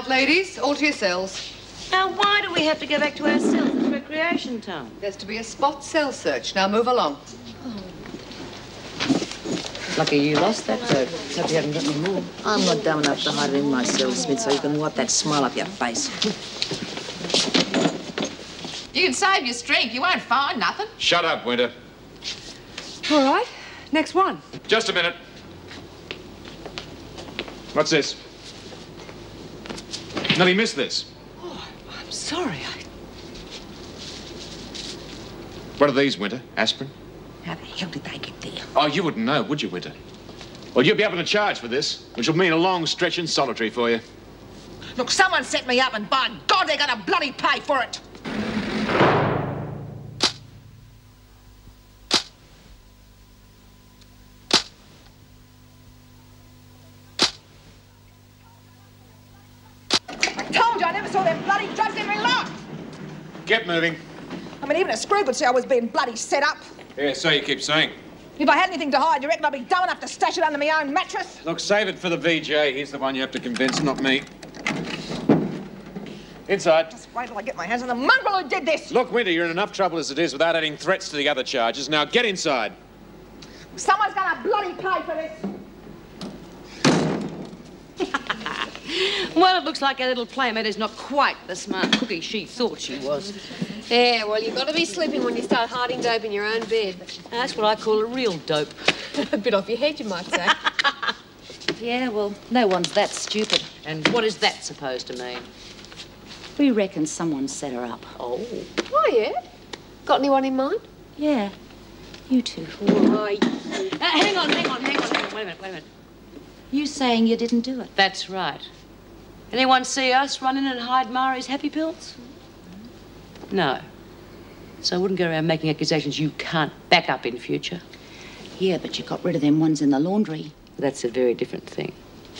Right, ladies, all to your cells. Now, why do we have to go back to our cells? It's recreation time. There's to be a spot cell search. Now move along. Oh. Lucky you lost that bird. Hope you haven't got any more. I'm not dumb enough to hide it in my cell, Smith, so you can wipe that smile off your face. You can save your strength. You won't find nothing. Shut up, Winter. All right, next one. Just a minute. What's this? Nellie missed this. Oh, I'm sorry. What are these, Winter? Aspirin? How the hell did they get there? Oh, you wouldn't know, would you, Winter? Well, you'll be up on a charge for this, which will mean a long stretch in solitary for you. Look, someone set me up, and by God, they're gonna bloody pay for it. I told you I never saw them bloody drugs in my life. Get moving. I mean, even a screw could see I was being bloody set up. Yeah, so you keep saying. If I had anything to hide, you reckon I'd be dumb enough to stash it under my own mattress? Look, save it for the VJ. He's the one you have to convince, not me. Inside. Just wait till I get my hands on the mongrel who did this. Look, Winter, you're in enough trouble as it is without adding threats to the other charges. Now, get inside. Someone's gonna bloody pay for this. Well, it looks like our little playmate is not quite the smart cookie she thought she was. Yeah, well, you've got to be sleeping when you start hiding dope in your own bed. That's what I call a real dope. A bit off your head, you might say. Yeah, well, no one's that stupid. And what is that supposed to mean? We reckon someone set her up. Oh. Oh, yeah? Got anyone in mind? Yeah, you two. Why? Hang on. Wait a minute. You saying you didn't do it? That's right. Anyone see us run in and hide Mari's happy pills? No. So I wouldn't go around making accusations you can't back up in future. Yeah, but you got rid of them ones in the laundry. That's a very different thing.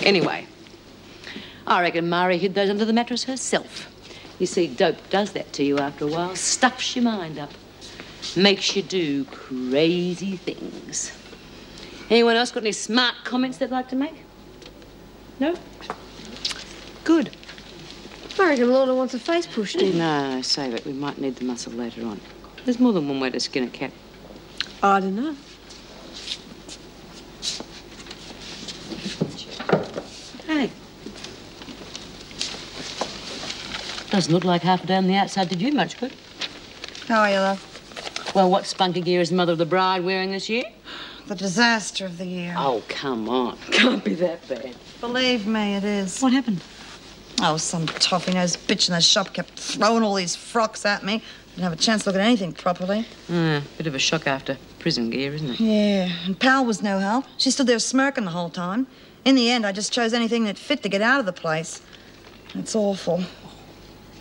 Anyway, I reckon Mari hid those under the mattress herself. You see, dope does that to you after a while. Stuffs your mind up. Makes you do crazy things. Anyone else got any smart comments they'd like to make? No? Good. I reckon Lorna wants a face pushed in. No, save it. We might need the muscle later on. There's more than one way to skin a cat. I don't know. Hey. Doesn't look like half a day on the outside did you much good. How are you, love? Well, what spunky gear is the mother of the bride wearing this year? The disaster of the year. Oh, come on. Can't be that bad. Believe me, it is. What happened? Oh, some toffee-nosed bitch in the shop kept throwing all these frocks at me. Didn't have a chance to look at anything properly. Bit of a shock after prison gear, isn't it? Yeah, and Powell was no help. She stood there smirking the whole time. In the end, I just chose anything that fit to get out of the place. It's awful.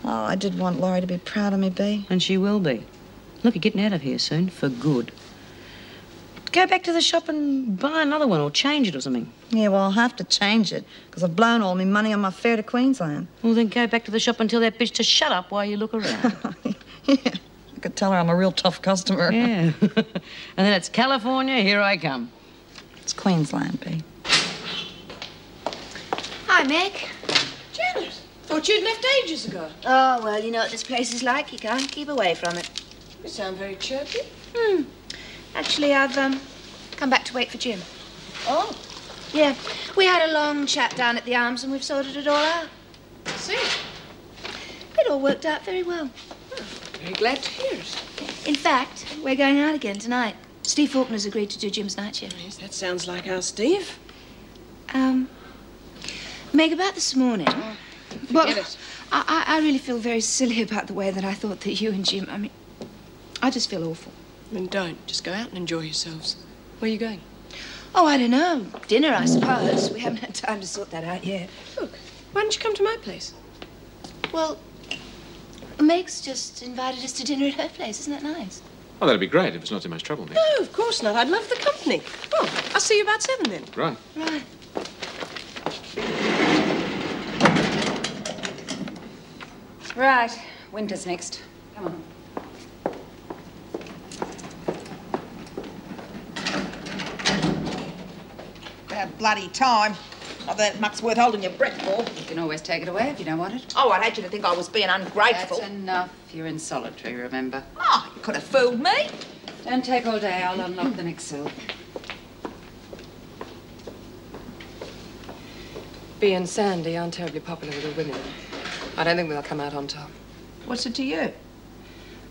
Oh, I did want Laurie to be proud of me, Bea. And she will be. Look, you're getting out of here soon, for good. Go back to the shop and buy another one or change it or something. Yeah, well, I'll have to change it, because I've blown all my money on my fare to Queensland. Well, then go back to the shop and tell that bitch to shut up while you look around. Yeah, I could tell her I'm a real tough customer. Yeah. And then it's California, here I come. It's Queensland, Bea. Hi, Meg. Janet, thought you'd left ages ago. Oh, well, you know what this place is like. You can't keep away from it. You sound very chirpy. Actually, I've come back to wait for Jim. Oh. Yeah, we had a long chat down at the Arms and we've sorted it all out. I see. It all worked out very well. Oh, very glad to hear it. In fact, we're going out again tonight. Steve Faulkner's agreed to do Jim's night shift. Yes, that sounds like our Steve. Meg, about this morning... Forget it. I really feel very silly about the way that I thought that you and Jim... I mean, I just feel awful. Then don't. Just go out and enjoy yourselves. Where are you going? Oh, I don't know. Dinner, I suppose. We haven't had time to sort that out yet. Look, why don't you come to my place? Well, Meg's just invited us to dinner at her place. Isn't that nice? Oh, that'd be great if it's not too much trouble, Nick. No, of course not. I'd love the company. Oh, I'll see you about 7 then. Right. Right. Right. Winter's next. Come on. About bloody time. Not that much worth holding your breath for. You can always take it away if you don't want it. Oh, I'd hate you to think I was being ungrateful. That's enough. You're in solitary, remember? Oh, you could have fooled me. Don't take all day. I'll unlock the next cell. Bea and Sandy aren't terribly popular with the women. I don't think they'll come out on top. What's it to you?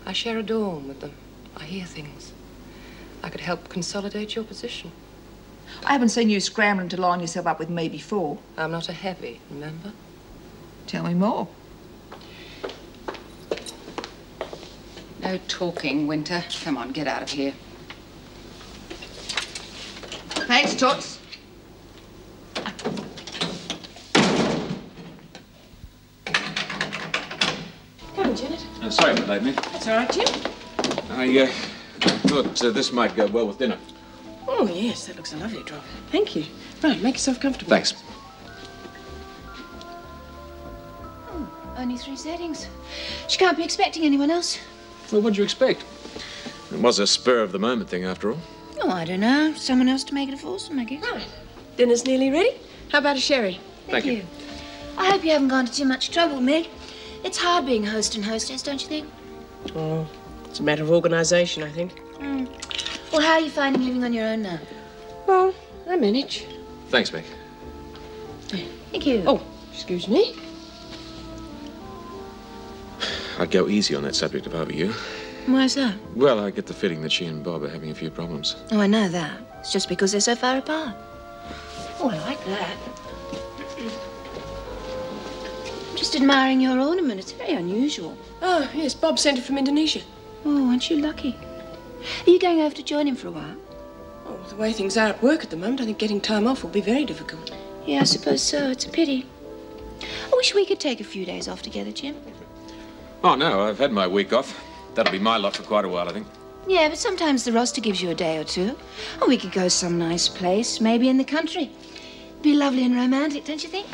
I share a dorm with them. I hear things. I could help consolidate your position. I haven't seen you scrambling to line yourself up with me before. I'm not a heavy, remember? Tell me more. No talking, Winter. Come on, get out of here. Thanks, Toots. Come on, Janet. Sorry for late, me. That's all right, Jim. I thought this might go well with dinner. Oh, yes, that looks a lovely drop. Thank you. Right, make yourself comfortable. Thanks. Oh, only 3 settings. She can't be expecting anyone else. Well, what'd you expect? It was a spur-of-the-moment thing, after all. Oh, I don't know. Someone else to make it a foursome, I guess. Right. Dinner's nearly ready. How about a sherry? Thank you. I hope you haven't gone to too much trouble, Meg. It's hard being host and hostess, don't you think? Oh, it's a matter of organisation, I think. Well, how are you finding living on your own now? Well, I manage. Thanks, Meg. Thank you. Oh, excuse me. I'd go easy on that subject if I were you. Why's that? Well, I get the feeling that she and Bob are having a few problems. Oh, I know that. It's just because they're so far apart. Oh, I like that. I'm just admiring your ornament. It's very unusual. Oh, yes, Bob sent it from Indonesia. Oh, aren't you lucky? Are you going over to join him for a while? Oh, the way things are at work at the moment, I think getting time off will be very difficult. Yeah, I suppose so. It's a pity. I wish we could take a few days off together, Jim. Oh, no, I've had my week off. That'll be my lot for quite a while, I think. Yeah, but sometimes the roster gives you a day or two. Or we could go some nice place, maybe in the country. Be lovely and romantic, don't you think?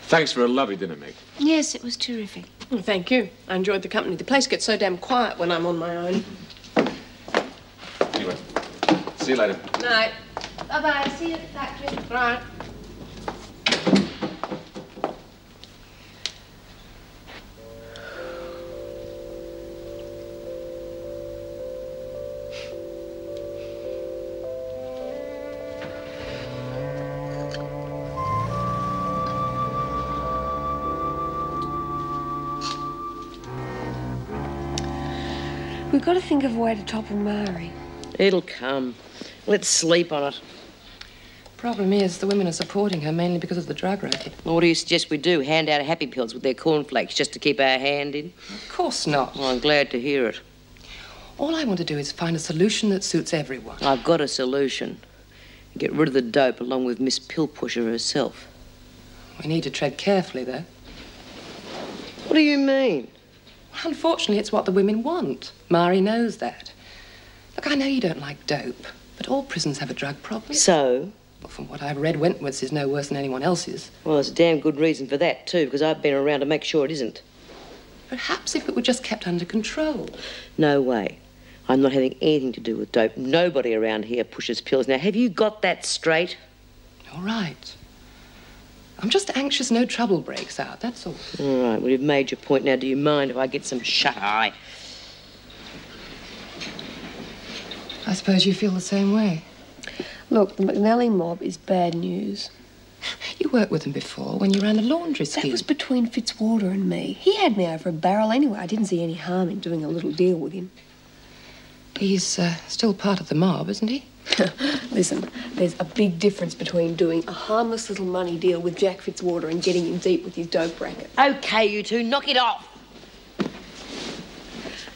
Thanks for a lovely dinner, Meg. Yes, it was terrific. Oh, thank you. I enjoyed the company. The place gets so damn quiet when I'm on my own. Anyway, see you later. Night. Bye-bye. See you at the factory. Right. We've got to think of a way to topple Mari. It'll come. Let's sleep on it. Problem is, the women are supporting her mainly because of the drug racket. Well, what do you suggest we do? Hand out happy pills with their cornflakes just to keep our hand in? Of course not. Well, I'm glad to hear it. All I want to do is find a solution that suits everyone. I've got a solution. Get rid of the dope along with Miss Pillpusher herself. We need to tread carefully, though. What do you mean? Well, unfortunately, it's what the women want. Mari knows that. Look, I know you don't like dope, but all prisons have a drug problem. So? Well, from what I've read, Wentworth's is no worse than anyone else's. Well, there's a damn good reason for that, too, because I've been around to make sure it isn't. Perhaps if it were just kept under control. No way. I'm not having anything to do with dope. Nobody around here pushes pills. Now, have you got that straight? All right. I'm just anxious no trouble breaks out, that's all. All right, well, you've made your point. Now, do you mind if I get some shut-eye? I suppose you feel the same way. Look, the McNally mob is bad news. You worked with them before when you ran a laundry scheme. That was between Fitzwater and me. He had me over a barrel anyway. I didn't see any harm in doing a little deal with him. He's still part of the mob, isn't he? Listen, there's a big difference between doing a harmless little money deal with Jack Fitzwater and getting him deep with his dope racket. OK, you two, knock it off.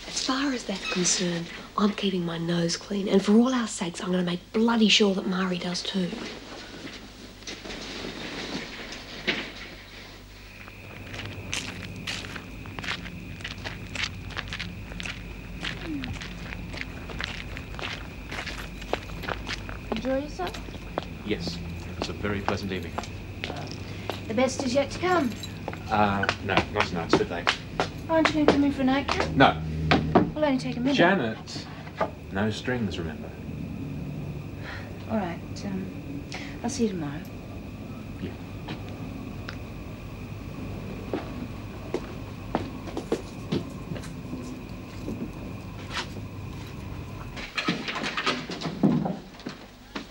As far as that's concerned, I'm keeping my nose clean. And for all our sakes, I'm going to make bloody sure that Mari does too. Enjoy yourself? Yes, it was a very pleasant evening. The best is yet to come. No, not tonight. It's a bit late. Aren't you going to come in for a nightcap? No. We'll only take a minute. Janet. No strings, remember. All right. I'll see you tomorrow. Yeah.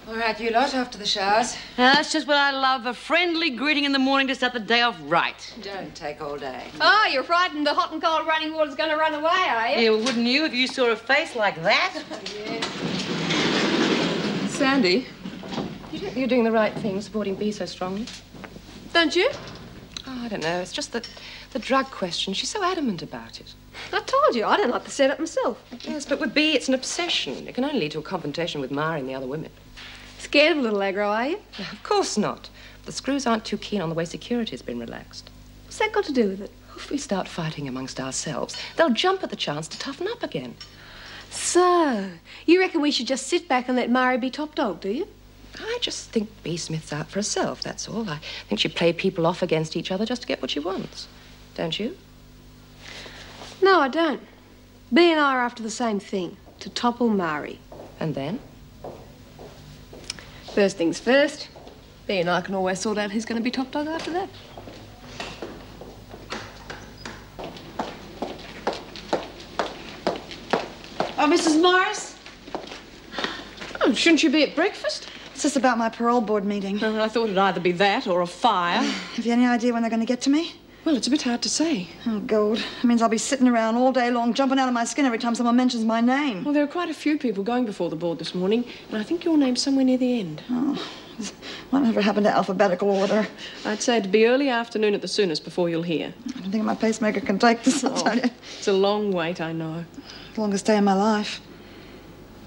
All right, you lot, after the showers. That's just what I love, a friendly greeting in the morning to start the day off right. Don't take all day. Oh, you're frightened the hot and cold running water's going to run away, are you? Yeah, well, wouldn't you if you saw a face like that? Sandy, you think you're doing the right thing supporting Bea so strongly? Don't you? Oh, I don't know. It's just that the drug question, she's so adamant about it. I told you, I don't like the setup myself. Yes, but with Bea, it's an obsession. It can only lead to a confrontation with Mari and the other women. Scared of a little aggro, are you? No, of course not. The screws aren't too keen on the way security's been relaxed. What's that got to do with it? If we start fighting amongst ourselves, they'll jump at the chance to toughen up again. So, you reckon we should just sit back and let Mari be top dog, do you? I just think Bea Smith's out for herself, that's all. I think she'd play people off against each other just to get what she wants. Don't you? No, I don't. Bea and I are after the same thing, to topple Mari. And then? First things first, Bea and I can always sort out who's going to be top dog after that. Oh, Mrs. Morris? Oh, shouldn't you be at breakfast? It's just about my parole board meeting. Oh, I thought it'd either be that or a fire. Have you any idea when they're going to get to me? Well, it's a bit hard to say. Oh, God. It means I'll be sitting around all day long, jumping out of my skin every time someone mentions my name. Well, there are quite a few people going before the board this morning, and I think your name's somewhere near the end. Oh, whatever happened to alphabetical order? I'd say it'd be early afternoon at the soonest before you'll hear. I don't think my pacemaker can take this, I'll tell you. It's a long wait, I know. The longest day of my life.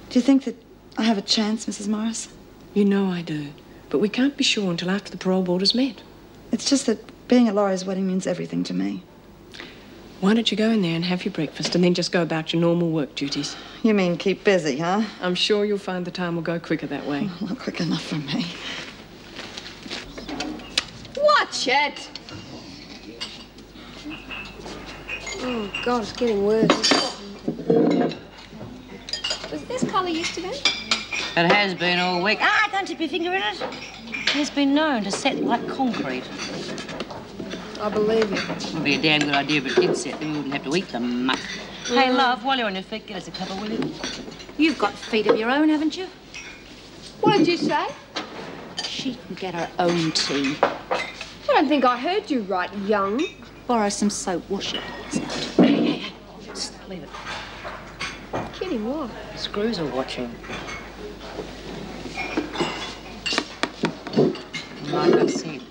Do you think that I have a chance, Mrs. Morris? You know I do. But we can't be sure until after the parole board is met. It's just that being at Laurie's wedding means everything to me. Why don't you go in there and have your breakfast and then just go about your normal work duties? You mean keep busy, huh? I'm sure you'll find the time will go quicker that way. Not quick enough for me. Watch it! Oh, God, it's getting worse. Was this colour yesterday? It has been all week. Ah, don't tip your finger in it. It has been known to set like concrete. I believe you. It would be a damn good idea if it did set, then we wouldn't have to eat the muck. Hey, love, while you're on your feet, get us a cuppa, will you? You've got feet of your own, haven't you? What did you say? She can get her own tea. I don't think I heard you right, young. Borrow some soap, wash your hands out. Hey, just leave it. Kidding what? Screws are watching. Like I said,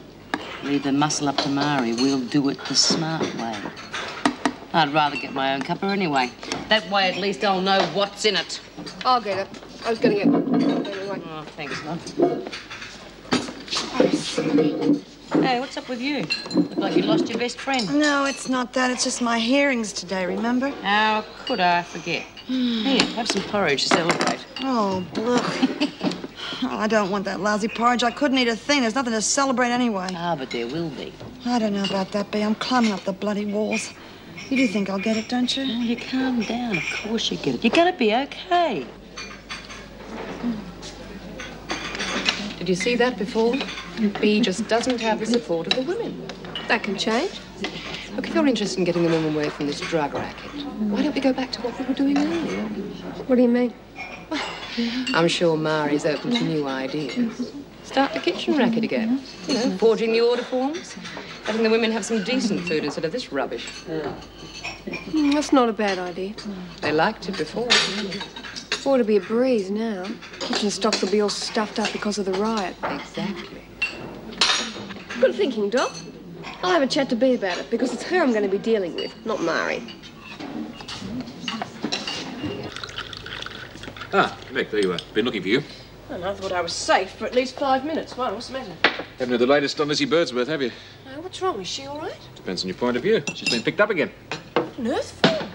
leave the muscle up to Mari. We'll do it the smart way. I'd rather get my own cuppa anyway. That way, at least I'll know what's in it. I'll get it. I was going to get it anyway. Oh, thanks, love. Hey, what's up with you? Look like you lost your best friend. No, it's not that. It's just my hearings today, remember? How could I forget? Here, have some porridge to celebrate. Oh, look. Oh, I don't want that lousy porridge. I couldn't eat a thing. There's nothing to celebrate anyway. Ah, but there will be. I don't know about that, Bea. I'm climbing up the bloody walls. You do think I'll get it, don't you? Oh, you calm down. Of course you get it. You're going to be okay. Did you see that before? Bea just doesn't have the support of the women. That can change. Look, if you're interested in getting the women away from this drug racket, why don't we go back to what we were doing earlier? What do you mean? I'm sure Mari's open to new ideas. Start the kitchen racket again. You know, forging the order forms. Letting the women have some decent food instead of this rubbish. That's not a bad idea. They liked it before. Ought to be a breeze now. Kitchen stocks will be all stuffed up because of the riot. Exactly. Good thinking, Doc. I'll have a chat to Bea about it, because it's her I'm going to be dealing with, not Mari. Ah, Mick, there you are. Been looking for you. And I thought I was safe for at least 5 minutes. Why, what's the matter? Haven't heard the latest on Lizzie Birdsworth, have you? No, what's wrong? Is she all right? Depends on your point of view. She's been picked up again. What on earth for?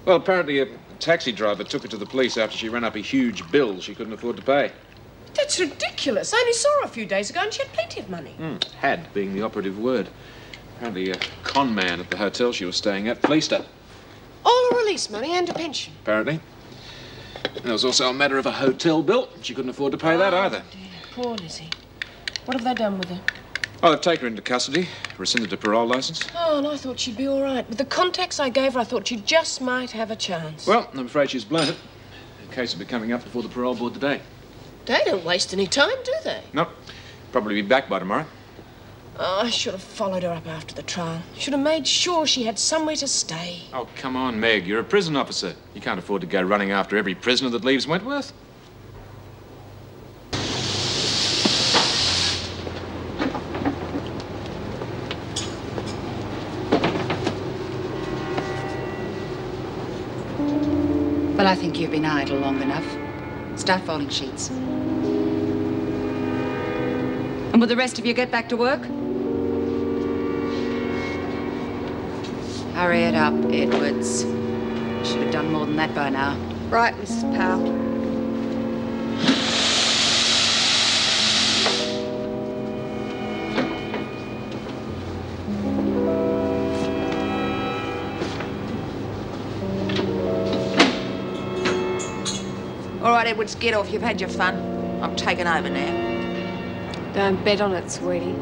Well, apparently a taxi driver took her to the police after she ran up a huge bill she couldn't afford to pay. That's ridiculous. I only saw her a few days ago and she had plenty of money. Had being the operative word. Apparently a con man at the hotel she was staying at fleeced her. All her release money and a pension. Apparently. And there was also a matter of a hotel bill. She couldn't afford to pay that either. Dear. Poor Lizzie. What have they done with her? Oh, they've taken her into custody, rescinded her parole licence. Oh, and I thought she'd be all right. With the contacts I gave her, I thought she just might have a chance. Well, I'm afraid she's blown it. The case will be coming up before the parole board today. They don't waste any time, do they? Nope. Probably be back by tomorrow. Oh, I should have followed her up after the trial. Should have made sure she had somewhere to stay. Oh, come on, Meg. You're a prison officer. You can't afford to go running after every prisoner that leaves Wentworth. Well, I think you've been idle long enough. Start folding sheets. And will the rest of you get back to work? Hurry it up, Edwards. Should have done more than that by now. Right, Mrs. Powell. All right, Edwards, get off. You've had your fun. I'm taking over now. Don't bet on it, sweetie.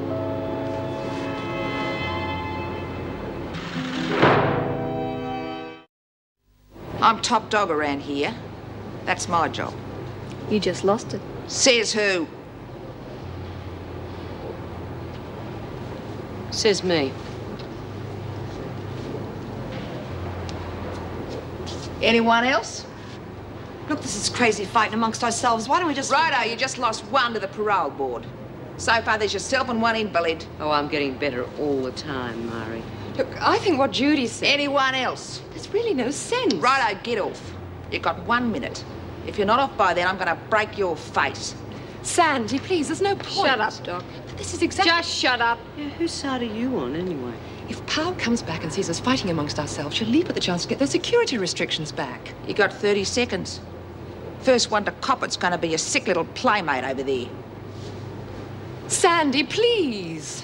I'm top dog around here. That's my job. You just lost it. Says who? Says me. Anyone else? Look, this is crazy fighting amongst ourselves. Why don't we just... Righto, you just lost one to the parole board. So far, there's yourself and one invalid. Oh, I'm getting better all the time, Mari. Look, I think what Judy said... Anyone else? There's really no sense. Righto, get off. You've got 1 minute. If you're not off by then, I'm going to break your face. Sandy, please, there's no point. Shut up, Doc. But this is exactly... Just shut up. Yeah, whose side are you on, anyway? If Powell comes back and sees us fighting amongst ourselves, she'll leap at the chance to get those security restrictions back. You got 30 seconds. First one to cop it's going to be a sick little playmate over there. Sandy, please.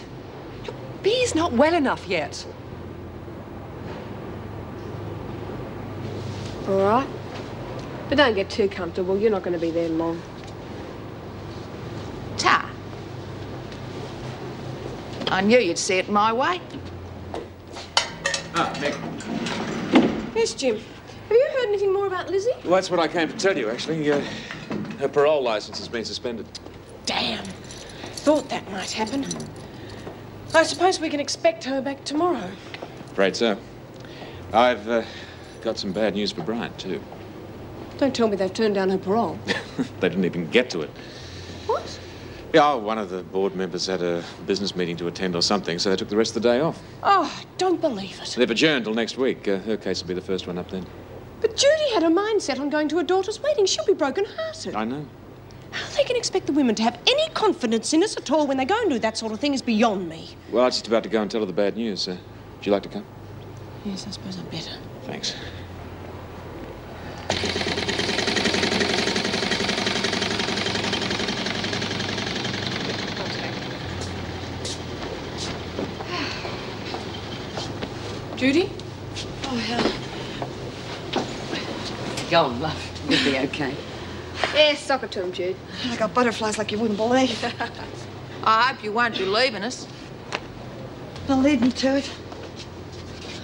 Look, B's not well enough yet. All right. But don't get too comfortable. You're not going to be there long. Ta. I knew you'd see it my way. Ah, Meg. Yes, Jim. Have you heard anything more about Lizzie? Well, that's what I came to tell you, actually. Her parole licence has been suspended. Damn. Thought that might happen. I suppose we can expect her back tomorrow. Afraid so. I've got some bad news for Bryant, too. Don't tell me they've turned down her parole. They didn't even get to it. What? Yeah, one of the board members had a business meeting to attend or something, so they took the rest of the day off. Oh, I don't believe it. They've adjourned till next week. Her case will be the first one up then. But Judy had her mind set on going to her daughter's wedding. She'll be broken-hearted. I know. How they can expect the women to have any confidence in us at all when they go and do that sort of thing is beyond me. Well, I was just about to go and tell her the bad news. Would you like to come? Yes, I suppose I'd better. Thanks. Judy? Oh, hell. Go on, love. You'll be okay. Yeah, sock it to him, Jude. I got butterflies like you wouldn't believe. I hope you won't be leaving us. They'll lead me to it.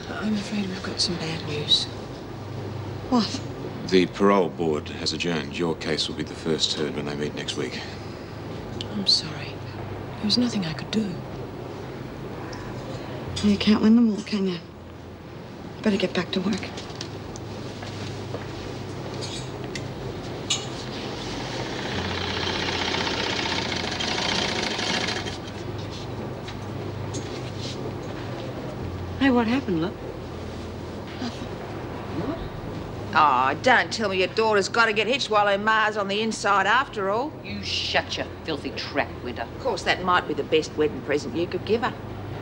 I'm afraid we've got some bad news. What? The parole board has adjourned. Your case will be the first heard when they meet next week. I'm sorry. There was nothing I could do. You can't win them all, can you? Better get back to work. Hey, what happened, look? Oh, don't tell me your daughter's got to get hitched while her ma's on the inside after all. You shut your filthy trap, Winter. Of course, that might be the best wedding present you could give her.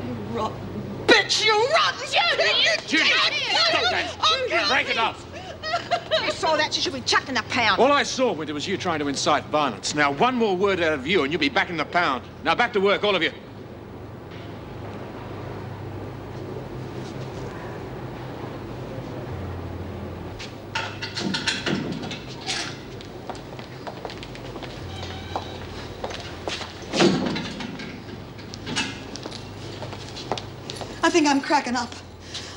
You rot bitch, you rot! Judy, stop that! Break it off! You saw that, she should be chucked in the pound. All I saw, Winter, was you trying to incite violence. Now, one more word out of you and you'll be back in the pound. Now, back to work, all of you. think I'm cracking up.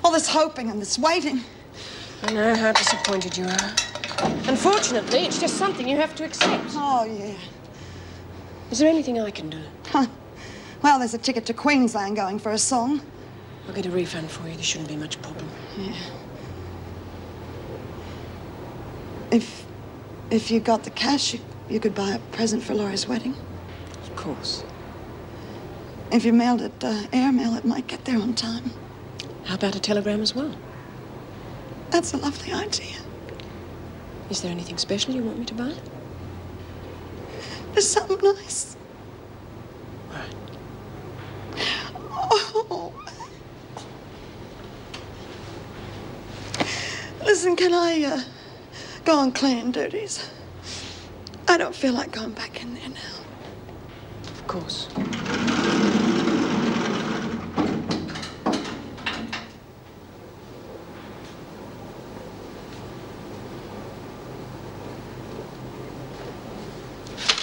All this hoping and this waiting. I know how disappointed you are. Unfortunately, it's just something you have to accept. Oh, yeah. Is there anything I can do? Huh. Well, there's a ticket to Queensland going for a song. I'll get a refund for you. There shouldn't be much problem. Yeah. If you got the cash, you could buy a present for Laurie's wedding. Of course. If you mailed it airmail, it might get there on time. How about a telegram as well? That's a lovely idea. Is there anything special you want me to buy? There's something nice. Right. Oh. Listen, can I go on cleaning duties? I don't feel like going back in there now. Of course.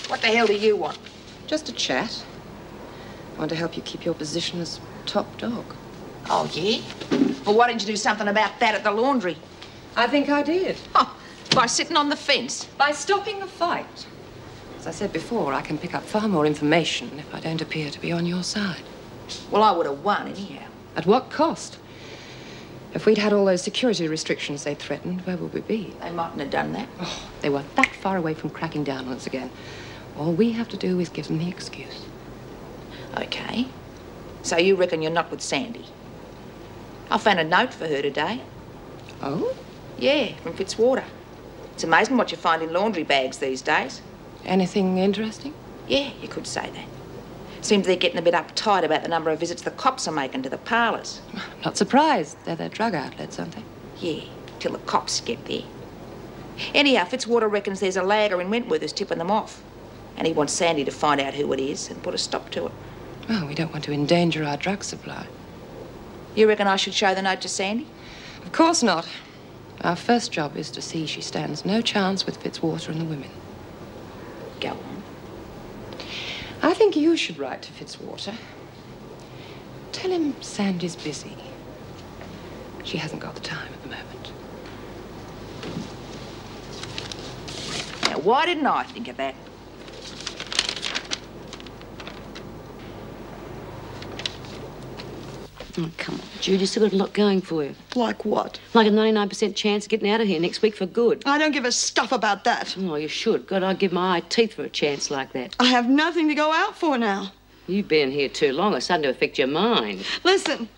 What the hell do you want? Just a chat. I want to help you keep your position as top dog. Oh, yeah? Well, why didn't you do something about that at the laundry? I think I did. Oh, by sitting on the fence? By stopping the fight. As I said before, I can pick up far more information if I don't appear to be on your side. Well, I would have won anyhow. At what cost? If we'd had all those security restrictions they threatened, where would we be? They mightn't have done that. Oh, they weren't that far away from cracking down on us again. All we have to do is give them the excuse. Okay. So you reckon you're not with Sandy? I found a note for her today. Oh? Yeah, from Fitzwater. It's amazing what you find in laundry bags these days. Anything interesting? Yeah, you could say that. Seems they're getting a bit uptight about the number of visits the cops are making to the parlours. Not surprised. They're their drug outlets, aren't they? Yeah, till the cops get there. Anyhow, Fitzwater reckons there's a lagger in Wentworth who's tipping them off. And he wants Sandy to find out who it is and put a stop to it. Well, we don't want to endanger our drug supply. You reckon I should show the note to Sandy? Of course not. Our first job is to see she stands no chance with Fitzwater and the women. Go on. I think you should write to Fitzwater. Tell him Sandy's busy. She hasn't got the time at the moment. Now, why didn't I think of that? Oh, come on, Judy, you've still got a lot going for you. Like what? Like a 99% chance of getting out of here next week for good. I don't give a stuff about that. Oh, you should. God, I'd give my eye teeth for a chance like that. I have nothing to go out for now. You've been here too long. It's starting to affect your mind. Listen,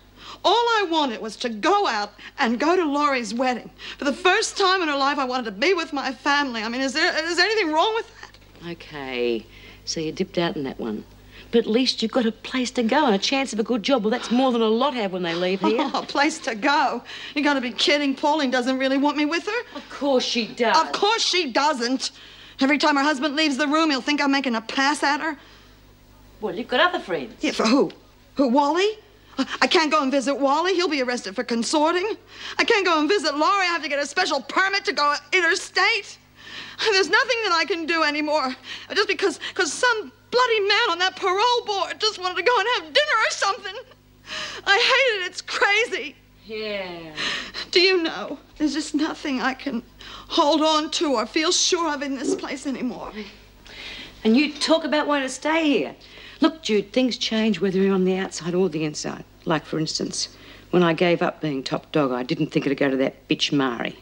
all I wanted was to go out and go to Laurie's wedding. For the first time in her life, I wanted to be with my family. I mean, is there anything wrong with that? Okay, so you dipped out in that one. But at least you've got a place to go and a chance of a good job. Well, that's more than a lot have when they leave here. Oh, a place to go. You got to be kidding. Pauline doesn't really want me with her. Of course she does. Of course she doesn't. Every time her husband leaves the room, he'll think I'm making a pass at her. Well, you've got other friends. Yeah, for who? Who, Wally? I can't go and visit Wally. He'll be arrested for consorting. I can't go and visit Laurie. I have to get a special permit to go interstate. There's nothing that I can do anymore. Just because some bloody man on that parole board just wanted to go and have dinner or something. I hate it. It's crazy. Yeah. Do you know, there's just nothing I can hold on to or feel sure of in this place anymore. And you talk about wanting to stay here. Look, Jude, things change whether you're on the outside or the inside. Like, for instance, when I gave up being top dog, I didn't think it'd go to that bitch Mari.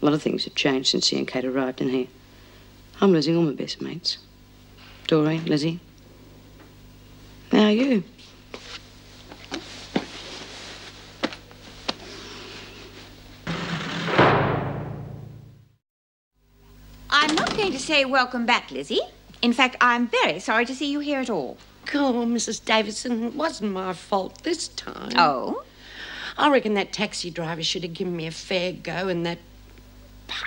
A lot of things have changed since he and Kate arrived in here. I'm losing all my best mates. Doreen, Lizzie. Now you. I'm not going to say welcome back, Lizzie. In fact, I'm very sorry to see you here at all. Oh, Mrs. Davidson, it wasn't my fault this time. Oh? I reckon that taxi driver should have given me a fair go, and that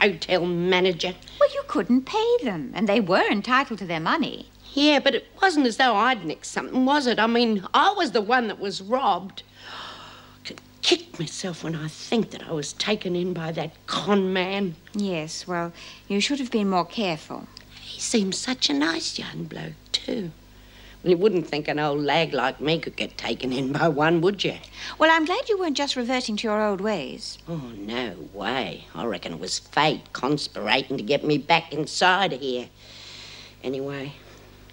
hotel manager. Well, you couldn't pay them, and they were entitled to their money. Yeah, but it wasn't as though I'd nicked something, was it? I mean, I was the one that was robbed. I could kick myself when I think that I was taken in by that con man. Yes, well, you should have been more careful. He seemed such a nice young bloke, too. You wouldn't think an old lag like me could get taken in by one, would you? Well, I'm glad you weren't just reverting to your old ways. Oh, no way. I reckon it was fate conspirating to get me back inside of here. Anyway,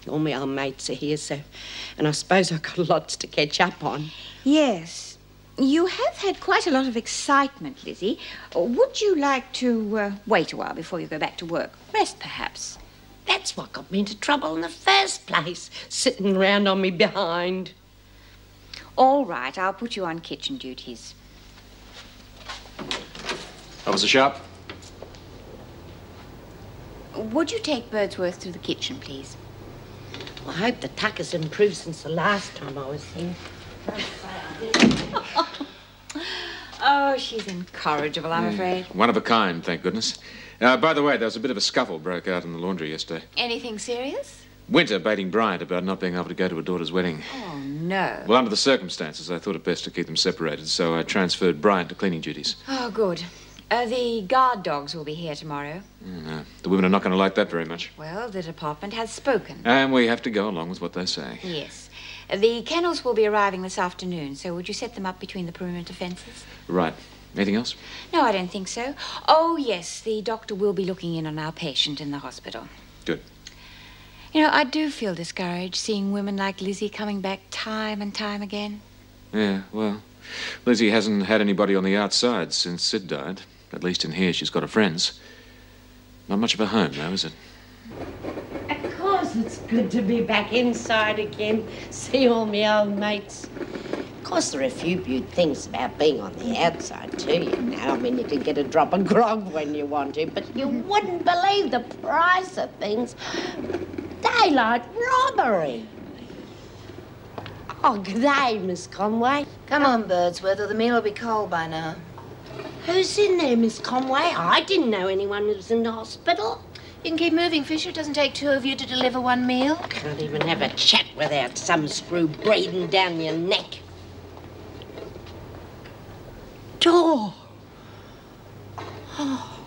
all my old mates are here, so... And I suppose I've got lots to catch up on. Yes. You have had quite a lot of excitement, Lizzie. Would you like to wait a while before you go back to work? Rest, perhaps. That's what got me into trouble in the first place, sitting round on me behind. All right, I'll put you on kitchen duties. How was the shop? Would you take Birdsworth to the kitchen, please? Well, I hope the tucker's improved since the last time I was here. Oh, she's incorrigible, I'm afraid. One of a kind, thank goodness. By the way, there was a bit of a scuffle broke out in the laundry yesterday. Anything serious? Winter baiting Bryant about not being able to go to her daughter's wedding. Oh, no. Well, under the circumstances, I thought it best to keep them separated, so I transferred Bryant to cleaning duties. Oh, good. The guard dogs will be here tomorrow. The women are not going to like that very much. Well, the department has spoken. And we have to go along with what they say. Yes. The kennels will be arriving this afternoon, so would you set them up between the perimeter fences? Right. Anything else? No, I don't think so. Oh, yes, the doctor will be looking in on our patient in the hospital. Good. You know, I do feel discouraged seeing women like Lizzie coming back time and time again. Yeah, well, Lizzie hasn't had anybody on the outside since Sid died. At least in here, she's got her friends. Not much of a home, though, is it? Of course it's good to be back inside again, see all my old mates. Of course, there are a few good things about being on the outside, too, you know. I mean, you can get a drop of grog when you want to, but you wouldn't believe the price of things. Daylight robbery. Oh, g'day, Miss Conway. Come on, Birdsworth, or the meal will be cold by now. Who's in there, Miss Conway? I didn't know anyone was in the hospital. You can keep moving, Fisher. It doesn't take two of you to deliver one meal. Can't even have a chat without some screw breathing down your neck. Door. Oh.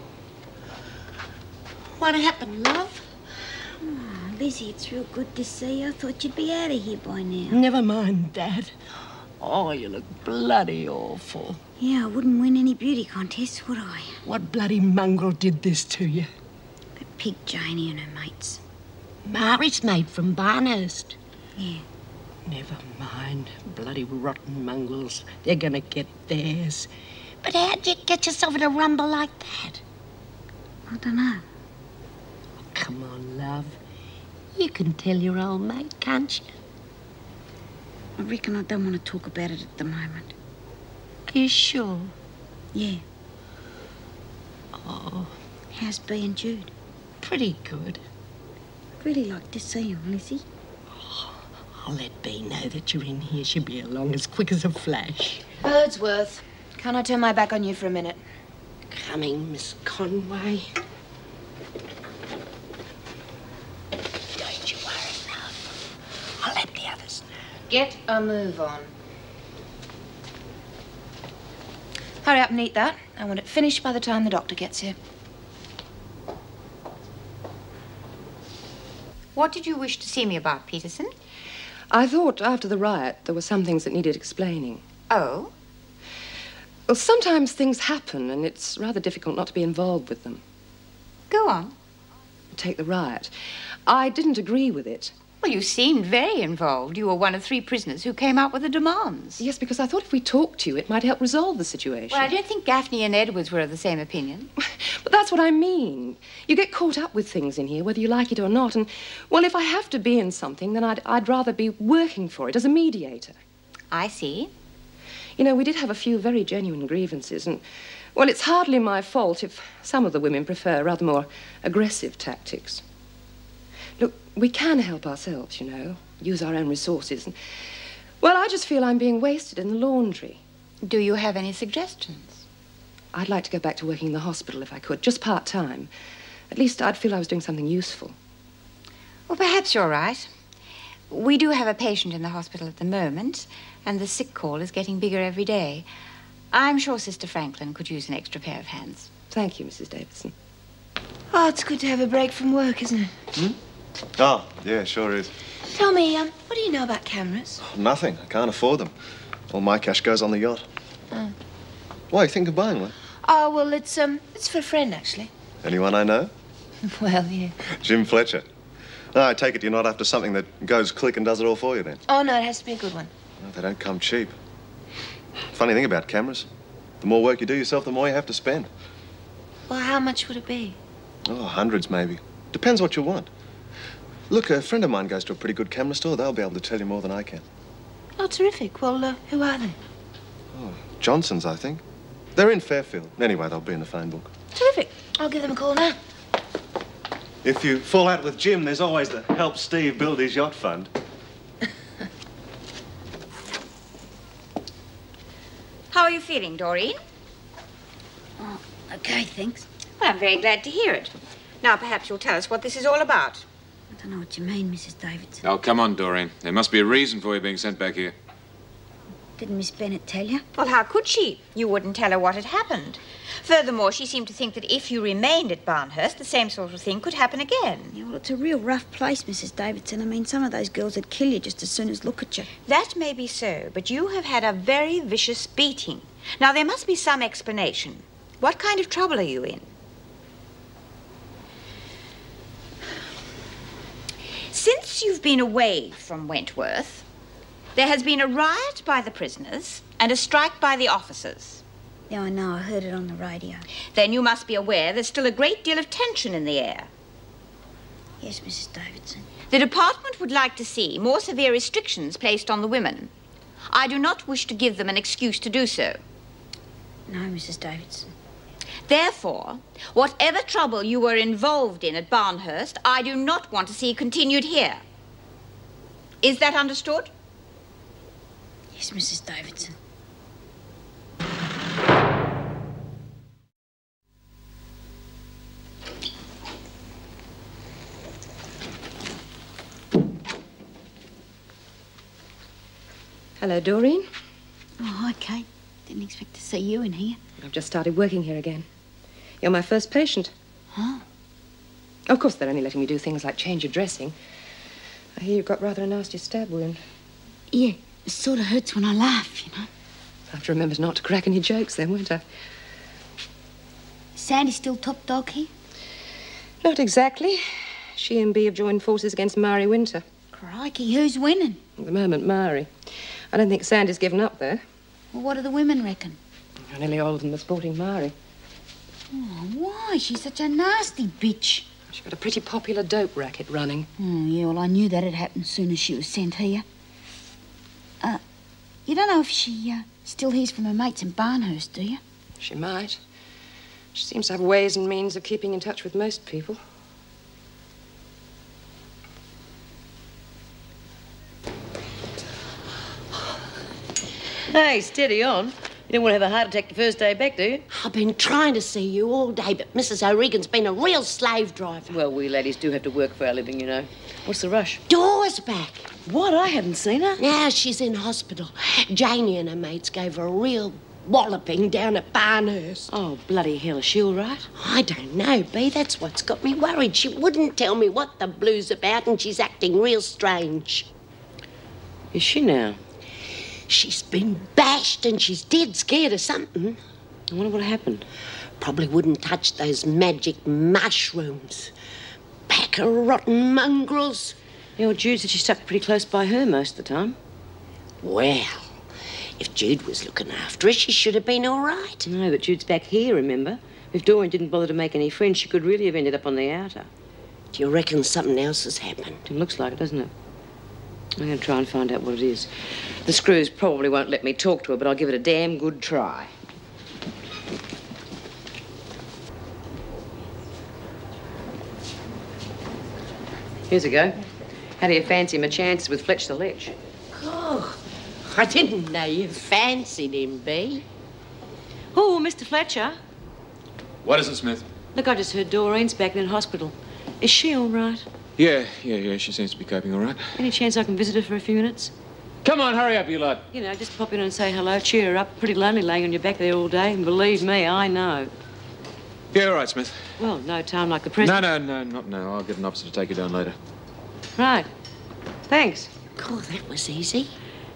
What happened, love? Oh, Lizzie, it's real good to see you. I thought you'd be out of here by now. Never mind, Dad. Oh, you look bloody awful. Yeah, I wouldn't win any beauty contests, would I? What bloody mongrel did this to you? That pig Janie and her mates. Mary's made from Barnhurst. Yeah. Never mind. Bloody rotten mongrels. They're gonna get theirs. But how'd you get yourself in a rumble like that? I don't know. Oh, come on, love. You can tell your old mate, can't you? I reckon I don't want to talk about it at the moment. Are you sure? Yeah. Oh. How's B and Jude? Pretty good. I'd really like to see them, Lizzie. Oh, I'll let B know that you're in here. She'll be along as quick as a flash. Birdsworth, can I turn my back on you for a minute? Coming, Miss Conway. Don't you worry, love. I'll let the others know. Get a move on. Hurry up and eat that. I want it finished by the time the doctor gets here. What did you wish to see me about, Peterson? I thought after the riot there were some things that needed explaining. Oh? Well, sometimes things happen and it's rather difficult not to be involved with them. Go on. Take the riot. I didn't agree with it. Well, you seemed very involved. You were one of 3 prisoners who came up with the demands. Yes, because I thought if we talked to you, it might help resolve the situation. Well, I don't think Gaffney and Edwards were of the same opinion. But that's what I mean. You get caught up with things in here, whether you like it or not. And, well, if I have to be in something, then I'd rather be working for it as a mediator. I see. You know, we did have a few very genuine grievances, and, well, it's hardly my fault if some of the women prefer rather more aggressive tactics. Look, we can help ourselves, you know, use our own resources. And, well, I just feel I'm being wasted in the laundry. Do you have any suggestions? I'd like to go back to working in the hospital if I could, just part-time. At least I'd feel I was doing something useful. Well, perhaps you're right. We do have a patient in the hospital at the moment, and the sick call is getting bigger every day. I'm sure Sister Franklin could use an extra pair of hands. Thank you, Mrs. Davidson. Oh, it's good to have a break from work, isn't it? Oh, yeah, sure is. Tell me, what do you know about cameras? Nothing. I can't afford them. All my cash goes on the yacht. Oh. Why, you think of buying one? Oh, well, it's for a friend, actually. Anyone I know? Well, yeah. Jim Fletcher. No, I take it you're not after something that goes click and does it all for you, then? Oh, no, it has to be a good one. No, they don't come cheap. Funny thing about cameras, the more work you do yourself, the more you have to spend. Well, how much would it be? Oh, hundreds, maybe. Depends what you want. Look, a friend of mine goes to a pretty good camera store. They'll be able to tell you more than I can. Oh, terrific. Well, who are they? Oh, Johnson's, I think. They're in Fairfield. Anyway, they'll be in the phone book. Terrific. I'll give them a call now. If you fall out with Jim, there's always the Help Steve Build His Yacht Fund. How are you feeling, Doreen? Oh, okay, thanks. Well, I'm very glad to hear it. Now, perhaps you'll tell us what this is all about. I don't know what you mean, Mrs. Davidson. Oh, come on, Doreen. There must be a reason for you being sent back here. Didn't Miss Bennett tell you? Well, how could she? You wouldn't tell her what had happened. Furthermore, she seemed to think that if you remained at Barnhurst, the same sort of thing could happen again. Yeah, well, it's a real rough place, Mrs. Davidson. I mean, some of those girls would kill you just as soon as look at you. That may be so, but you have had a very vicious beating. Now, there must be some explanation. What kind of trouble are you in? Since you've been away from Wentworth, there has been a riot by the prisoners and a strike by the officers. Yeah, I know. I heard it on the radio. Then you must be aware there's still a great deal of tension in the air. Yes, Mrs. Davidson. The department would like to see more severe restrictions placed on the women. I do not wish to give them an excuse to do so. No, Mrs. Davidson. Therefore, whatever trouble you were involved in at Barnhurst, I do not want to see continued here. Is that understood? Yes, Mrs. Davidson. Hello, Doreen. Oh, hi, Kate. Didn't expect to see you in here. I've just started working here again. You're my first patient. Huh? Of course, they're only letting me do things like change your dressing. I hear you've got rather a nasty stab wound. Yeah, it sort of hurts when I laugh, you know. I have to remember not to crack any jokes then, won't I? Sandy still top dog here? Not exactly. She and Bea have joined forces against Mari Winter. Crikey, who's winning? At the moment, Mari. I don't think Sandy's given up, though. Well, what do the women reckon? Nearly all of them are supporting Mari. Oh, why? She's such a nasty bitch. She's got a pretty popular dope racket running. Oh, yeah, well, I knew that'd happen as soon as she was sent here. You don't know if she still hears from her mates in Barnhurst, do you? She might. She seems to have ways and means of keeping in touch with most people. Hey, steady on. You don't want to have a heart attack the first day back, do you? I've been trying to see you all day, but Mrs. O'Regan's been a real slave driver. Well, we ladies do have to work for our living, you know. What's the rush? Dora's back. What? I haven't seen her. Now she's in hospital. Janie and her mates gave her a real walloping down at Barnhurst. Oh, bloody hell. Is she all right? I don't know, Bea. That's what's got me worried. She wouldn't tell me what the blue's about, and she's acting real strange. Is she now? She's been bashed and she's dead scared of something. I wonder what happened. Probably wouldn't touch those magic mushrooms. Pack of rotten mongrels. Your Jude said she stuck pretty close by her most of the time. Well, if Jude was looking after her, she should have been all right. No, but Jude's back here, remember? If Doreen didn't bother to make any friends, she could really have ended up on the outer. Do you reckon something else has happened? It looks like it, doesn't it? I'm going to try and find out what it is. The screws probably won't let me talk to her, but I'll give it a damn good try. Here's a go. How do you fancy my chances with Fletch the Letch? Oh, I didn't know you fancied him, Bea. Oh, Mr. Fletcher. What is it, Smith? Look, I just heard Doreen's back in hospital. Is she all right? Yeah, she seems to be coping all right. Any chance I can visit her for a few minutes? Come on, hurry up, you lot. You know, just pop in and say hello, cheer her up. Pretty lonely laying on your back there all day, and believe me, I know. Yeah, all right, Smith. Well, no time like the present. No, not now. I'll get an officer to take you down later. Right. Thanks. God, that was easy.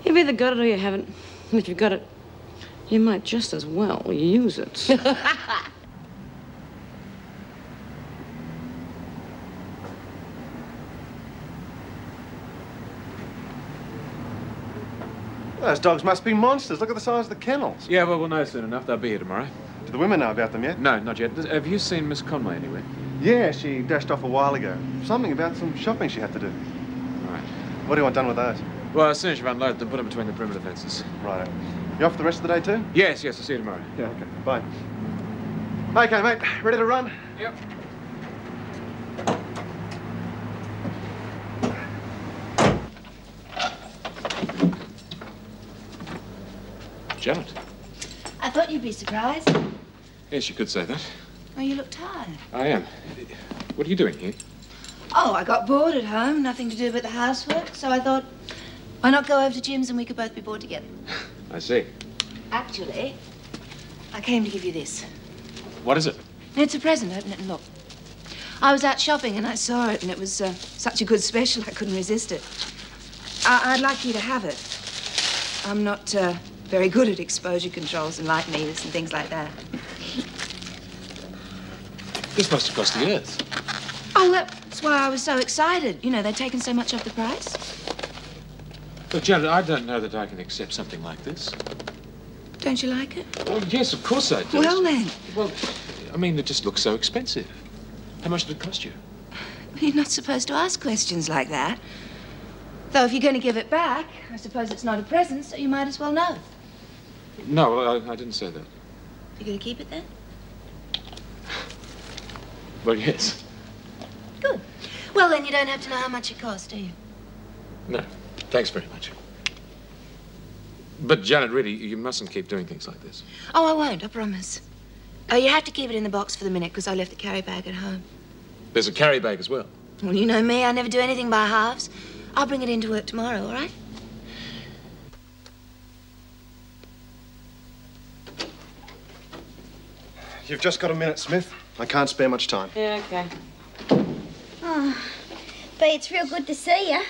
You've either got it or you haven't. And if you've got it, you might just as well use it. Those dogs must be monsters. Look at the size of the kennels. Yeah, well, we'll know soon enough. They'll be here tomorrow. Do the women know about them yet? No, not yet. Have you seen Miss Conway anywhere? Yeah, she dashed off a while ago. Something about some shopping she had to do. Right. What do you want done with those? Well, as soon as you've unloaded them, put them between the perimeter fences. Right. You off the rest of the day too? Yes, I'll see you tomorrow. Yeah, okay. Bye. Okay, mate. Ready to run? Yep. Janet. I thought you'd be surprised. Yes, you could say that. Oh, you look tired. I am. What are you doing here? Oh, I got bored at home, nothing to do but the housework, so I thought, why not go over to Jim's and we could both be bored together? I see. Actually, I came to give you this. What is it? It's a present. Open it and look. I was out shopping and I saw it, and it was such a good special I couldn't resist it. I'd like you to have it. I'm not very good at exposure controls and light meters and things like that. This must have cost the earth. Oh, that's why I was so excited. You know, they'd taken so much off the price. Look, Janet, I don't know that I can accept something like this. Don't you like it? Well, yes, of course I do. Well, then. Well, I mean, it just looks so expensive. How much did it cost you? You're not supposed to ask questions like that. Though if you're going to give it back, I suppose it's not a present, so you might as well know. No, I didn't say that. You're going to keep it then? Well, yes. Good. Well, then you don't have to know how much it cost, do you? No, thanks very much. But, Janet, really, you mustn't keep doing things like this. Oh, I won't, I promise. Oh, you have to keep it in the box for the minute, because I left the carry bag at home. There's a carry bag as well. Well, you know me, I never do anything by halves. I'll bring it into work tomorrow, all right? You've just got a minute, Smith. I can't spare much time. Yeah, okay. Oh, but it's real good to see you.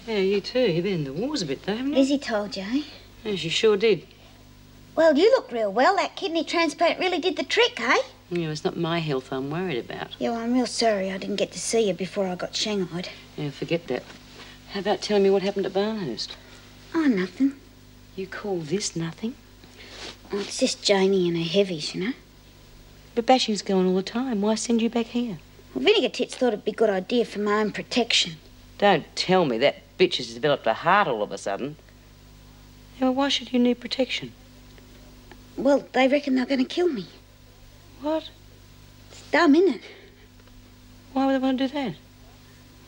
Yeah, you too. You've been in the wars a bit, though, haven't you? Lizzie told you, eh? Yeah, she sure did. Well, you look real well. That kidney transplant really did the trick, eh? Yeah, it's not my health I'm worried about. Yeah, well, I'm real sorry I didn't get to see you before I got shanghaied. Yeah, forget that. How about telling me what happened at Barnhurst? Oh, nothing. You call this nothing? Oh, it's just Janie and her heavies, you know. But bashing's going all the time. Why send you back here? Well, Vinegar Tits thought it'd be a good idea for my own protection. Don't tell me that bitch has developed a heart all of a sudden. Yeah, well, why should you need protection? Well, they reckon they're going to kill me. What? It's dumb, isn't it? Why would they want to do that?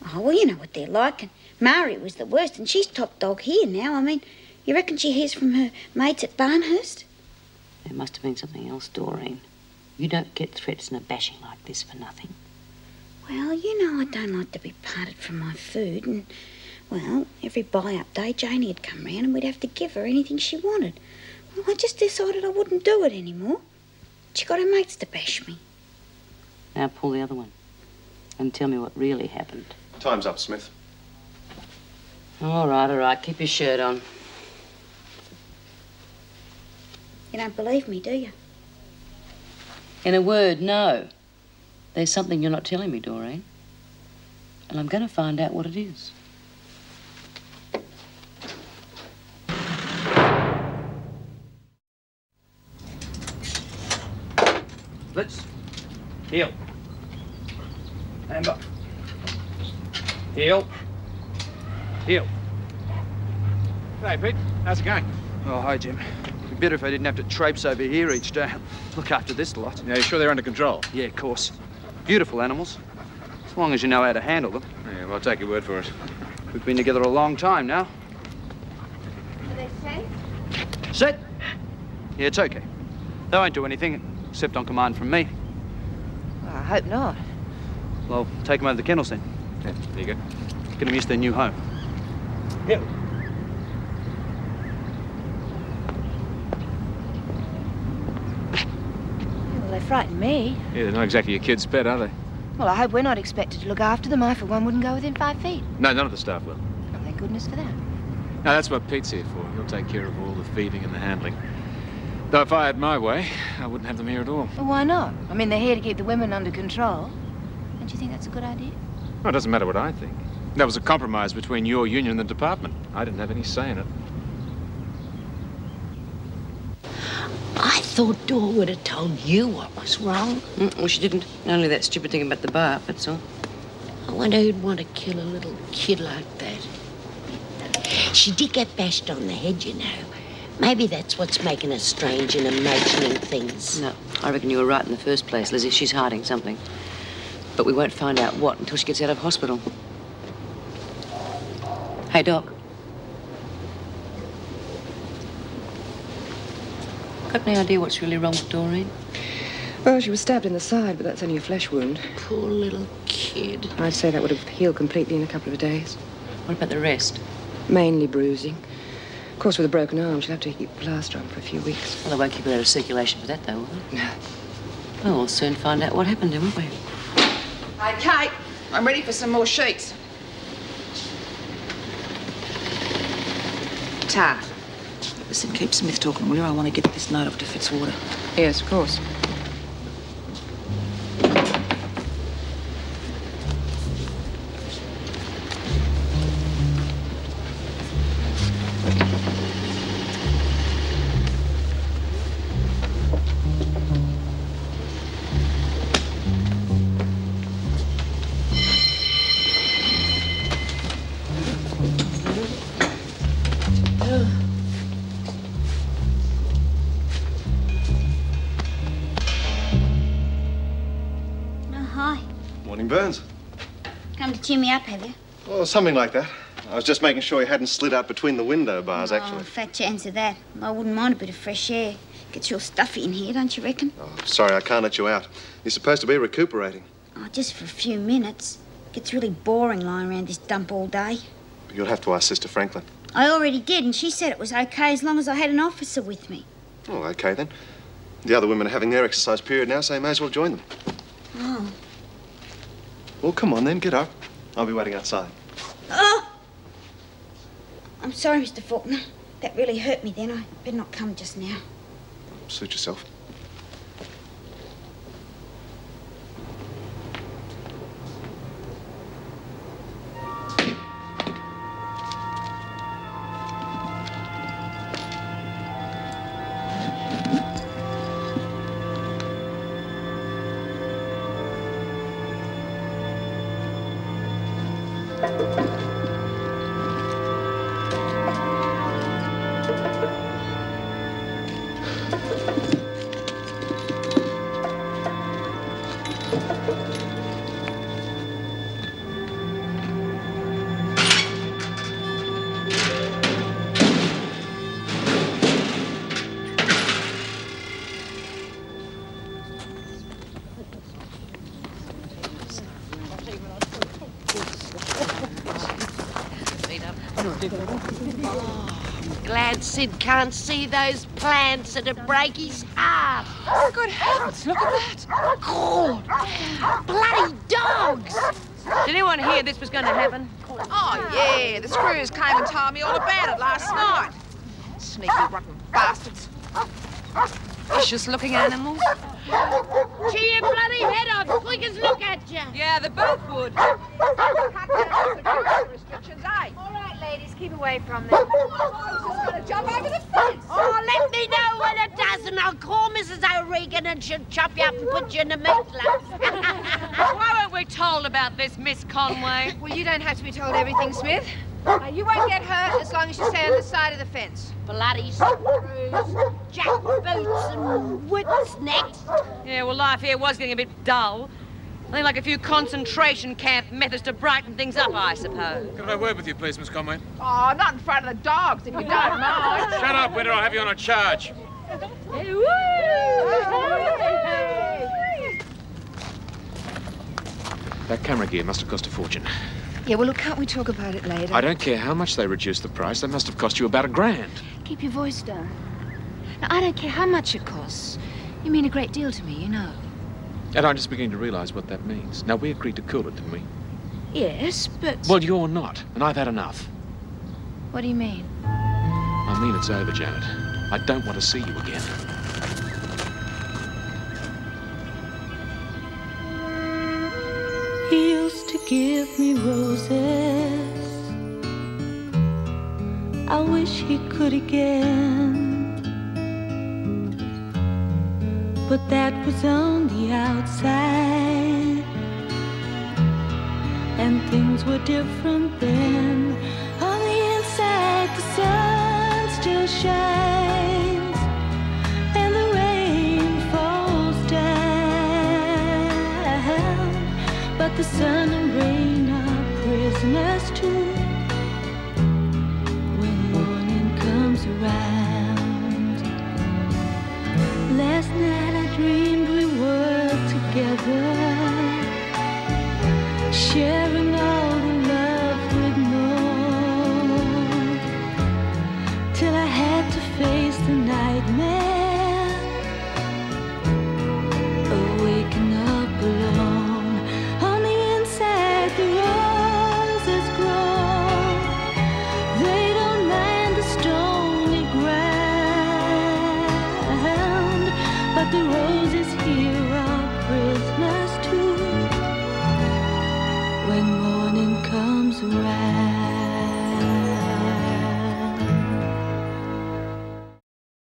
Oh, well, you know what they're like. And Mari was the worst, and she's top dog here now. I mean, you reckon she hears from her mates at Barnhurst? There must have been something else, Doreen. You don't get threats and a bashing like this for nothing. Well, you know I don't like to be parted from my food, and, well, every buy-up day Janie would come round and we'd have to give her anything she wanted. Well, I just decided I wouldn't do it anymore. She got her mates to bash me. Now pull the other one and tell me what really happened. Time's up, Smith. All right. Keep your shirt on. You don't believe me, do you? In a word, no. There's something you're not telling me, Doreen. And I'm going to find out what it is. Let's heel. And up. Heel. Heel. Hey, Pete. How's it going? Oh, hi, Jim. It'd be better if I didn't have to traipse over here each day. Look after this lot. Yeah, you sure they're under control? Yeah, of course. Beautiful animals. As long as you know how to handle them. Yeah, well, I'll take your word for it. We've been together a long time now. Are they safe? Set. Yeah, it's okay. They won't do anything, except on command from me. Well, I hope not. Well, take them over the kennels then. Yeah, there you go. Get them used to their new home. Yeah. Well, they frighten me. Yeah, they're not exactly your kid's pet, are they? Well, I hope we're not expected to look after them. I, for one, wouldn't go within 5 feet. No, none of the staff will. Oh, thank goodness for that. No, that's what Pete's here for. He'll take care of all the feeding and the handling. Though if I had my way, I wouldn't have them here at all. Well, why not? I mean, they're here to keep the women under control. Don't you think that's a good idea? Well, it doesn't matter what I think. That was a compromise between your union and the department. I didn't have any say in it. I thought Dor would have told you what was wrong. Well, she didn't. Only that stupid thing about the bar, that's all. I wonder who'd want to kill a little kid like that. She did get bashed on the head, you know. Maybe that's what's making her strange and imagining things. No, I reckon you were right in the first place, Lizzie. She's hiding something. But we won't find out what until she gets out of hospital. Hey, Doc. Got any idea what's really wrong with Doreen? Well, she was stabbed in the side, but that's only a flesh wound. Poor little kid. I'd say that would have healed completely in a couple of days. What about the rest? Mainly bruising. Of course, with a broken arm, she'll have to keep plaster on for a few weeks. Well, they won't keep her out of circulation for that, though, will they? No. Well, we'll soon find out what happened to her, won't we? Okay, I'm ready for some more sheets. Tar. Listen, keep Smith talking, will you? I want to get this note off to Fitzwater. Yes, of course. Burns. Come to cheer me up, have you? Well, something like that. I was just making sure he hadn't slid out between the window bars, actually. Oh, fat chance of that. I wouldn't mind a bit of fresh air. Gets real stuffy in here, don't you reckon? Oh, sorry, I can't let you out. You're supposed to be recuperating. Oh, just for a few minutes. Gets really boring lying around this dump all day. You'll have to ask Sister Franklin. I already did, and she said it was okay as long as I had an officer with me. Oh, okay, then. The other women are having their exercise period now, so you may as well join them. Oh. Well, come on, then. Get up. I'll be waiting outside. Oh! I'm sorry, Mr. Faulkner. That really hurt me then. I better not come just now. Suit yourself. Glad Sid can't see those plants that'd break his heart. Oh, good heavens, look at that. God, bloody dogs. Did anyone hear this was going to happen? Oh, yeah, the screws came and told me all about it last night. Sneaky, rotten bastards. Vicious-looking animals. Cheer your bloody head off, quick as look at you. Yeah, they both would. Restrictions, eh? All right, ladies, keep away from them. I was just going to jump over the fence. Oh, let me know when it does, and I'll call Mrs. O'Regan and she'll chop you up and put you in the meat lump. Why weren't we told about this, Miss Conway? Well, you don't have to be told everything, Smith. You won't get hurt as long as you stay on the side of the fence. Bloody screws, jack boots and whips next. Yeah, well, life here was getting a bit dull. I think like a few concentration camp methods to brighten things up, I suppose. Can I have a word with you, please, Miss Conway? Oh, not in front of the dogs, if you don't mind. Shut up, Winter. I'll have you on a charge. That camera gear must have cost a fortune. Yeah, well, look, can't we talk about it later? I don't care how much they reduced the price. That must have cost you about $1,000. Keep your voice down. Now, I don't care how much it costs. You mean a great deal to me, you know. And I'm just beginning to realise what that means. Now, we agreed to cool it, didn't we? Yes, but... Well, you're not, and I've had enough. What do you mean? I mean it's over, Janet. I don't want to see you again. He used to give me roses. I wish he could again. But that was on the outside, and things were different then. On the inside, the sun still shines, and the rain falls down. But the sun and rain are prisoners too when morning comes around. Last night I dreamed we were together, sharing